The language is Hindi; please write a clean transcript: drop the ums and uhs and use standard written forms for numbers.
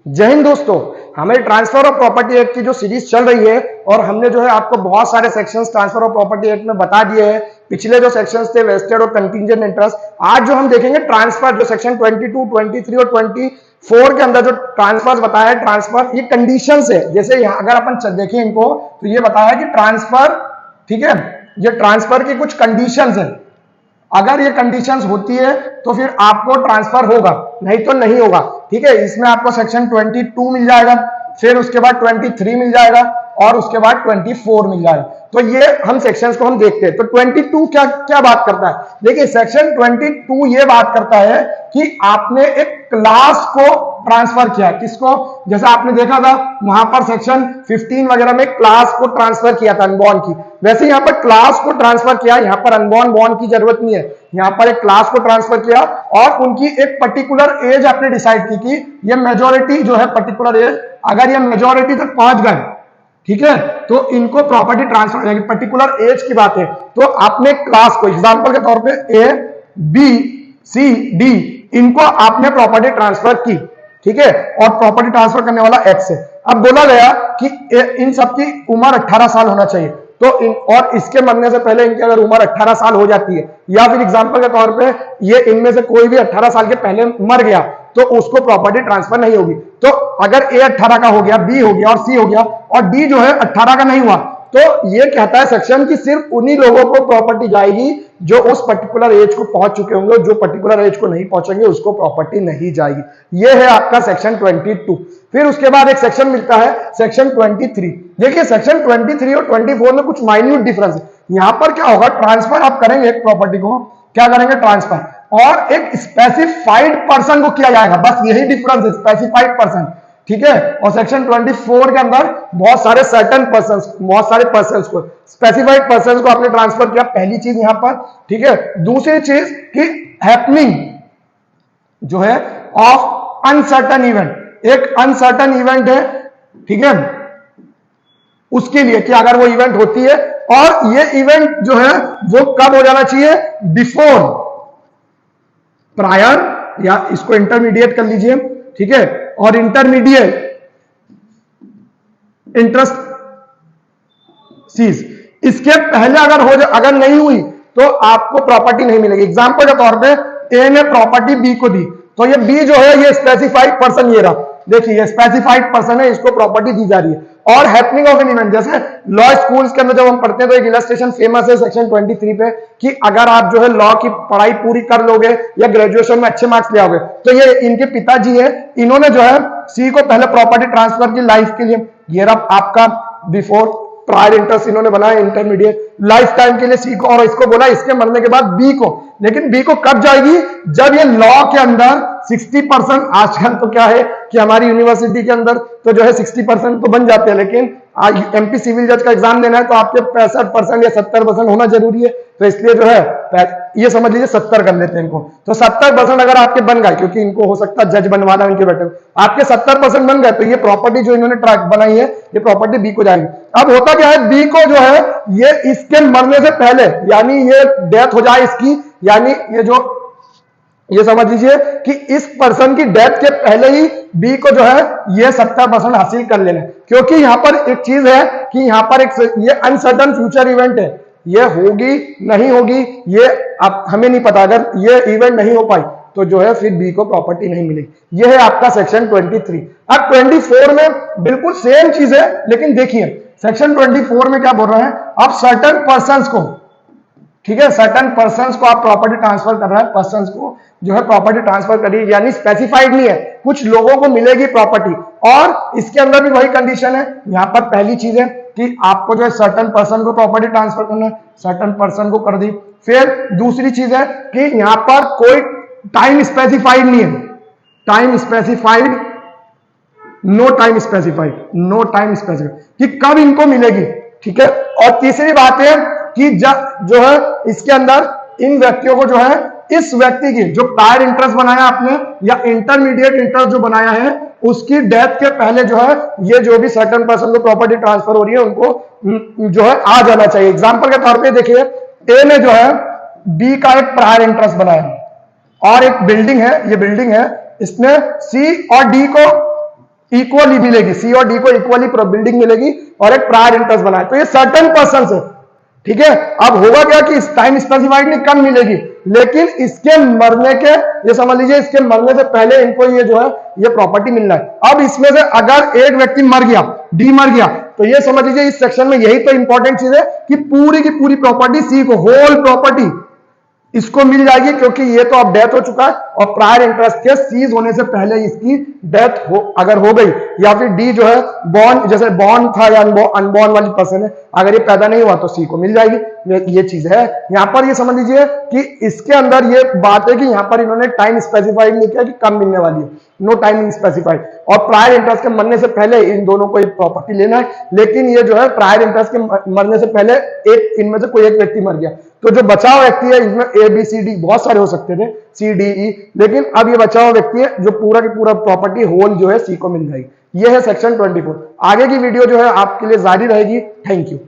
जय हिंद दोस्तों। हमारी ट्रांसफर ऑफ प्रॉपर्टी एक्ट की जो सीरीज चल रही है और हमने जो है आपको बहुत सारे sections transfer of property act में बता दिए हैं। पिछले जो सेक्शंस थे वेस्टेड और कंटिंजेंट इंटरेस्ट, आज जो हम देखेंगे ट्रांसफर, जो सेक्शन 22, 23 और 24 के अंदर जो ट्रांसफर बताया है, ट्रांसफर ये कंडीशंस है। जैसे यहाँ अगर अपन देखें इनको तो ये बताया कि ट्रांसफर, ठीक है, ये ट्रांसफर की कुछ कंडीशंस है। अगर ये कंडीशंस होती है तो फिर आपको ट्रांसफर होगा, नहीं तो नहीं होगा। ठीक है, इसमें आपको सेक्शन 22 मिल जाएगा, फिर उसके बाद 23 मिल जाएगा और उसके बाद 24 मिल जाएगा। तो ये हम सेक्शंस को हम देखते हैं। तो 22 क्या क्या बात करता है? देखिए, सेक्शन 22 ये बात करता है कि आपने एक क्लास को ट्रांसफर किया। किसको? जैसा आपने देखा था वहां पर सेक्शन 15 वगैरह में क्लास को ट्रांसफर किया था अनबॉर्न की, वैसे यहाँ पर क्लास को ट्रांसफर किया। यहाँ पर अनबॉर्न बॉर्न की जरूरत नहीं है, यहाँ पर एक क्लास को ट्रांसफर किया और उनकी एक पर्टिकुलर एज आपने डिसाइड की कि ये मेजोरिटी जो है, पर्टिकुलर एज, अगर ये मेजोरिटी तक पहुंच गए, ठीक है, तो इनको प्रॉपर्टी ट्रांसफर, पर्टिकुलर एज की बात है। तो आपने क्लास को, एग्जांपल के तौर पे ए, बी, सी, डी, इनको आपने प्रॉपर्टी ट्रांसफर की, ठीक है, और प्रॉपर्टी ट्रांसफर करने वाला एक्स है। अब बोला गया कि इन सबकी उम्र 18 साल होना चाहिए। तो और इसके मरने से पहले इनकी अगर उम्र 18 साल हो जाती है, या फिर एग्जांपल के तौर पे ये इनमें से कोई भी 18 साल के पहले मर गया, तो उसको प्रॉपर्टी ट्रांसफर नहीं होगी। तो अगर ए 18 का हो गया, बी हो गया और सी हो गया और डी जो है 18 का नहीं हुआ, तो ये कहता है सेक्शन कि सिर्फ उन्हीं लोगों को प्रॉपर्टी जाएगी जो उस पर्टिकुलर एज को पहुंच चुके होंगे, जो पर्टिकुलर एज को नहीं पहुंचेंगे उसको प्रॉपर्टी नहीं जाएगी। ये है आपका सेक्शन 22। फिर उसके बाद एक सेक्शन मिलता है सेक्शन 23। देखिए, सेक्शन 23 और 24 में कुछ माइन्यूट डिफरेंस है। यहां पर क्या होगा, ट्रांसफर आप करेंगे एक प्रॉपर्टी को, क्या करेंगे, ट्रांसफर, और एक स्पेसिफाइड पर्सन को किया जाएगा, बस यही डिफरेंस है, स्पेसिफाइड पर्सन, ठीक है। और सेक्शन 24 के अंदर बहुत सारे सर्टेन पर्संस, बहुत सारे पर्संस को, स्पेसिफाइड पर्संस को आपने ट्रांसफर किया, पहली चीज यहां पर, ठीक है। दूसरी चीज कि हैपनिंग जो है ऑफ अनसर्टेन इवेंट, एक अनसर्टेन इवेंट है, ठीक है, उसके लिए कि अगर वो इवेंट होती है और ये इवेंट जो है वो कब हो जाना चाहिए, बिफोर, प्रायर, या इसको इंटरमीडिएट कर लीजिए, ठीक है, और इंटरमीडिएट इंटरेस्ट सीज, इसके पहले अगर नहीं हुई तो आपको प्रॉपर्टी नहीं मिलेगी। एग्जांपल के तौर पे ए ने प्रॉपर्टी बी को दी, तो ये बी जो है ये स्पेसिफाइड पर्सन, ये रहा, देखिए ये स्पेसिफाइड पर्सन है, इसको प्रॉपर्टी दी जा रही है। और हैपनिंग ऑफ एन इवेंट, जैसे लॉ स्कूल्स के अंदर जब हम पढ़ते हैं तो एक इलस्ट्रेशन फेमस है सेक्शन 23 पे कि अगर आप जो है लॉ की पढ़ाई पूरी कर लोगे या ग्रेजुएशन में अच्छे मार्क्स ले आओगे, तो ये इनके पिताजी है, इन्होंने जो है सी को पहले प्रॉपर्टी ट्रांसफर की लाइफ के लिए, ये रहा आपका बिफोर, प्रायर इंटरेस्ट इन्होंने बनाया, इंटरमीडिएट, लाइफ टाइम के लिए सी को, और इसको बोला इसके मरने के बाद बी को। लेकिन बी को कब जाएगी, जब ये लॉ के अंदर 60%, आजकल तो क्या है कि हमारी यूनिवर्सिटी के अंदर तो जो है 60% तो बन जाते हैं, लेकिन एमपी सिविल जज का एग्जाम देना है तो आपके 65% या 70% होना जरूरी है। तो इसलिए जो है ये समझ लीजिए 70 कर लेते हैं इनको, तो 70% अगर आपके बन गए, क्योंकि इनको हो सकता है जज बनवाना इनके बेटे, आपके 70% बन गए, तो ये प्रॉपर्टी जो इन्होंने ट्रैक बनाई है ये प्रॉपर्टी बी को जाएगी। अब होता क्या है, बी को जो है ये इसके मरने से पहले, यानी ये डेथ हो जाए इसकी, यानी ये समझ लीजिए कि इस पर्सन की डेथ के पहले ही बी को जो है ये 70% हासिल कर लेना, क्योंकि यहां पर एक चीज है कि यहां पर ये अनसर्टन फ्यूचर इवेंट है, ये होगी नहीं होगी ये आप हमें नहीं पता। अगर ये इवेंट नहीं हो पाई तो जो है फिर बी को प्रॉपर्टी नहीं मिलेगी। ये है आपका सेक्शन 23। अब 24 में बिल्कुल सेम चीज है, लेकिन देखिए सेक्शन 24 में क्या बोल रहे हैं, अब सर्टन पर्संस को, ठीक है, सर्टन पर्संस को आप प्रॉपर्टी ट्रांसफर कर रहे हैं, पर्संस को जो है प्रॉपर्टी ट्रांसफर करिए, यानी स्पेसिफाइड नहीं है, कुछ लोगों को मिलेगी प्रॉपर्टी। और इसके अंदर भी वही कंडीशन है, यहां पर पहली चीज है कि आपको जो है सर्टन पर्सन को प्रॉपर्टी ट्रांसफर करना है, सर्टन पर्सन को कर दी। फिर दूसरी चीज है कि यहां पर कोई टाइम स्पेसिफाइड नहीं है, time specified, no time specified, no time specified कि कब इनको मिलेगी, ठीक है। और तीसरी बात है कि जो है इसके अंदर इन व्यक्तियों को जो है, इस व्यक्ति की जो प्रायर इंटरेस्ट बनाया आपने या इंटरमीडिएट इंटरेस्ट जो बनाया है, उसकी डेथ के पहले जो है ये जो भी सर्टेन पर्सन को प्रॉपर्टी ट्रांसफर हो रही है उनको जो है आ जाना चाहिए। एग्जांपल के तौर पे देखिए, ए ने जो है बी का एक प्रायर इंटरेस्ट बनाया और एक बिल्डिंग है, ये बिल्डिंग है, इसने सी और डी को इक्वली मिलेगी, सी और डी को इक्वली बिल्डिंग मिलेगी और एक प्रायर इंटरेस्ट बनाए, तो ये सर्टेन पर्सन है, ठीक है। अब होगा क्या कि टाइम स्पेसिफाइड नहीं, कम मिलेगी, लेकिन इसके मरने के, ये समझ लीजिए इसके मरने से पहले इनको ये जो है ये प्रॉपर्टी मिलना है। अब इसमें से अगर एक व्यक्ति मर गया, डी मर गया, तो ये समझ लीजिए इस सेक्शन में यही तो इंपॉर्टेंट चीज है कि पूरी की पूरी प्रॉपर्टी सी को, होल प्रॉपर्टी इसको मिल जाएगी, क्योंकि ये तो अब डेथ हो चुका है और प्रायर इंटरेस्ट के सीज होने से पहले इसकी डेथ हो अगर हो गई, या फिर डी जो है बॉर्न, जैसे बॉर्न था या अनबॉर्न वाली पर्सन है, अगर ये पैदा नहीं हुआ तो सी को मिल जाएगी। ये चीज है यहां पर, ये समझ लीजिए कि इसके अंदर ये बात है कि यहां पर इन्होंने टाइम स्पेसिफाइड नहीं किया कि कम मिलने वाली है, नो टाइम स्पेसिफाइड, और प्रायर इंटरेस्ट के मरने से पहले इन दोनों को एक प्रॉपर्टी लेना है, लेकिन ये जो है प्रायर इंटरेस्ट के मरने से पहले एक इनमें से कोई एक व्यक्ति मर गया, तो जो बचा हुआ व्यक्ति है, इसमें ए बी सी डी बहुत सारे हो सकते थे, सी डी ई, लेकिन अब ये बचा हुआ व्यक्ति है जो पूरा की पूरा प्रॉपर्टी होल जो है सी को मिल जाएगी। ये है सेक्शन 24। आगे की वीडियो जो है आपके लिए जारी रहेगी। Thank you.